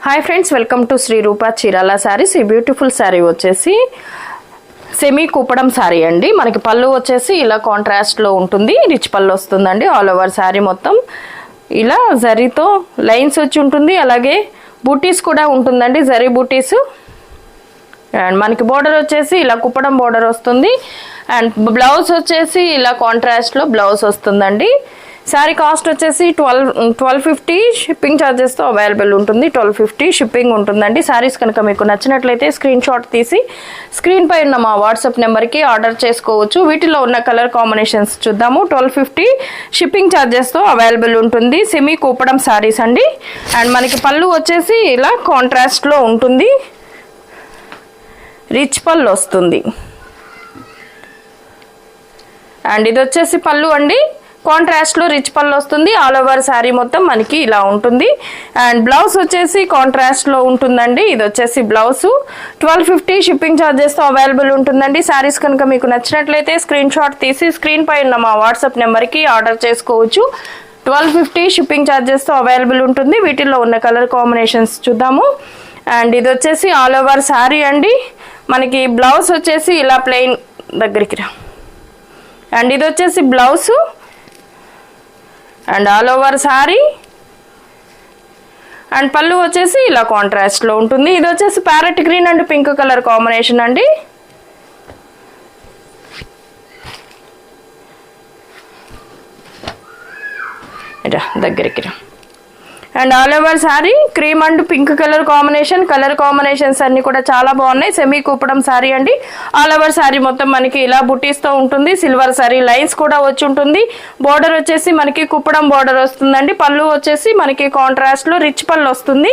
Hi friends, welcome to Shri Roopa Chirala saris. ఈ beautiful sari వచ్చేసి semi Kuppadam sari అండి. మనకి పళ్ళు వచ్చేసి ఇలా కాంట్రాస్ట్లో ఉంటుంది, రిచ్ పళ్ళు వస్తుందండి. ఆల్ ఓవర్ శారీ మొత్తం ఇలా జరీతో లైన్స్ వచ్చి ఉంటుంది, అలాగే బూటీస్ కూడా ఉంటుందండి, జరీ బూటీస్. అండ్ మనకి బోర్డర్ వచ్చేసి ఇలా కుప్పడం బోర్డర్ వస్తుంది. అండ్ బ్లౌజ్ వచ్చేసి ఇలా కాంట్రాస్ట్లో బ్లౌజ్ వస్తుందండి. శారీ కాస్ట్ వచ్చేసి 1250 షిప్పింగ్ ఛార్జెస్తో అవైలబుల్ ఉంటుంది. 1250 షిప్పింగ్ ఉంటుందండి. శారీస్ కనుక మీకు నచ్చినట్లయితే స్క్రీన్ షాట్ తీసి స్క్రీన్ పై ఉన్న మా వాట్సాప్ నెంబర్కి ఆర్డర్ చేసుకోవచ్చు. వీటిలో ఉన్న కలర్ కాంబినేషన్స్ చూద్దాము. 1250 షిప్పింగ్ ఛార్జెస్తో అవైలబుల్ ఉంటుంది. సెమీ కూపడం శారీస్ అండి. అండ్ మనకి పళ్ళు వచ్చేసి ఇలా కాంట్రాస్ట్లో ఉంటుంది, రిచ్ పళ్ళు వస్తుంది. అండ్ ఇది వచ్చేసి పళ్ళు అండి, కాంట్రాస్ట్లో రిచ్ పళ్ళు వస్తుంది. ఆల్ ఓవర్ శారీ మొత్తం మనకి ఇలా ఉంటుంది. అండ్ బ్లౌజ్ వచ్చేసి కాంట్రాస్ట్లో ఉంటుందండి. ఇది వచ్చేసి బ్లౌజ్ 1250 షిప్పింగ్ ఛార్జెస్తో అవైలబుల్ ఉంటుందండి. శారీస్ కనుక మీకు నచ్చినట్లయితే స్క్రీన్ షాట్ తీసి స్క్రీన్ పై ఉన్న మా వాట్సాప్ నెంబర్కి ఆర్డర్ చేసుకోవచ్చు. 1250 షిప్పింగ్ ఛార్జెస్తో అవైలబుల్ ఉంటుంది. వీటిల్లో ఉన్న కలర్ కాంబినేషన్స్ చూద్దాము. అండ్ ఇది వచ్చేసి ఆల్ ఓవర్ శారీ అండి. మనకి బ్లౌజ్ వచ్చేసి ఇలా ప్లెయిన్ దగ్గరికి రా. అండ్ ఇది వచ్చేసి blouse and all over sari. And పళ్ళు వచ్చేసి ఇలా కాంట్రాస్ట్లో ఉంటుంది. ఇది వచ్చేసి parrot green and pink colour combination అండి. దగ్గరికి రా. And all over sari cream and pink colour combinations అన్ని కూడా చాలా బాగున్నాయి. సెమీ కూపడం శారీ అండి. ఆల్ ఓవర్ శారీ మొత్తం మనకి ఇలా బుటీస్తో ఉంటుంది. సిల్వర్ శారీ లైన్స్ కూడా వచ్చి ఉంటుంది. బోర్డర్ వచ్చేసి మనకి కుప్పడం బోర్డర్ వస్తుందండి. పళ్ళు వచ్చేసి మనకి కాంట్రాస్ట్లో రిచ్ పళ్ళు వస్తుంది.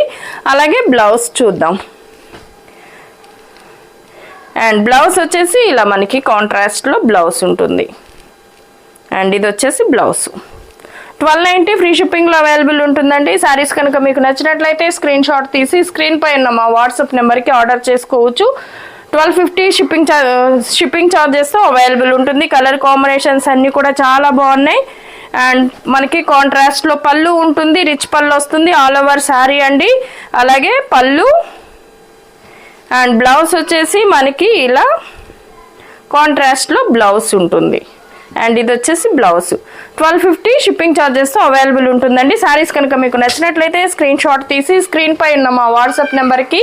అలాగే బ్లౌజ్ చూద్దాం. అండ్ బ్లౌజ్ వచ్చేసి ఇలా మనకి కాంట్రాస్ట్లో బ్లౌజ్ ఉంటుంది. అండ్ ఇది వచ్చేసి బ్లౌజ్ 1290 ఫ్రీ షిప్పింగ్లో అవైలబుల్ ఉంటుందండి. శారీస్ కనుక మీకు నచ్చినట్లయితే స్క్రీన్ షాట్ తీసి స్క్రీన్ పై ఉన్న మా వాట్సాప్ నెంబర్కి ఆర్డర్ చేసుకోవచ్చు. 1250 షిప్పింగ్ ఛార్జెస్తో అవైలబుల్ ఉంటుంది. కలర్ కాంబినేషన్స్ అన్నీ కూడా చాలా బాగున్నాయి. అండ్ మనకి కాంట్రాస్ట్లో పళ్ళు ఉంటుంది, రిచ్ పళ్ళు వస్తుంది. ఆల్ ఓవర్ శారీ అండి. అలాగే పళ్ళు అండ్ బ్లౌజ్ వచ్చేసి మనకి ఇలా కాంట్రాస్ట్లో బ్లౌజ్ ఉంటుంది. అండ్ ఇది వచ్చేసి బ్లౌజ్ 1250 షిప్పింగ్ ఛార్జెస్తో అవైలబుల్ ఉంటుందండి. శారీస్ కనుక మీకు నచ్చినట్లయితే స్క్రీన్ షాట్ తీసి స్క్రీన్ పై ఉన్న మా వాట్సాప్ నెంబర్కి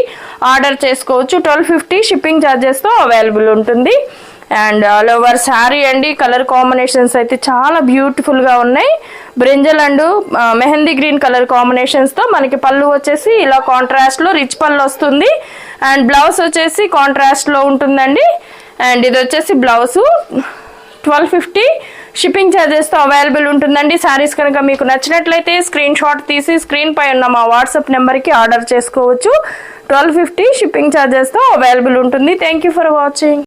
ఆర్డర్ చేసుకోవచ్చు. 1250 షిప్పింగ్ ఛార్జెస్తో అవైలబుల్ ఉంటుంది. అండ్ ఆల్ ఓవర్ శారీ అండి. కలర్ కాంబినేషన్స్ అయితే చాలా బ్యూటిఫుల్గా ఉన్నాయి. Brinjal and mehndi green colour కాంబినేషన్స్తో మనకి పళ్ళు వచ్చేసి ఇలా కాంట్రాస్ట్లో రిచ్ పళ్ళు వస్తుంది. అండ్ బ్లౌజ్ వచ్చేసి కాంట్రాస్ట్లో ఉంటుందండి. అండ్ ఇది వచ్చేసి బ్లౌజు 1250 షిప్పింగ్ ఛార్జెస్తో అవైలబుల్ ఉంటుందండి. శారీస్ కనుక మీకు నచ్చినట్లయితే స్క్రీన్ షాట్ తీసి స్క్రీన్ పై ఉన్న మా వాట్సాప్ నెంబర్కి ఆర్డర్ చేసుకోవచ్చు. 1250 షిప్పింగ్ ఛార్జెస్తో అవైలబుల్ ఉంటుంది. Thank you for watching.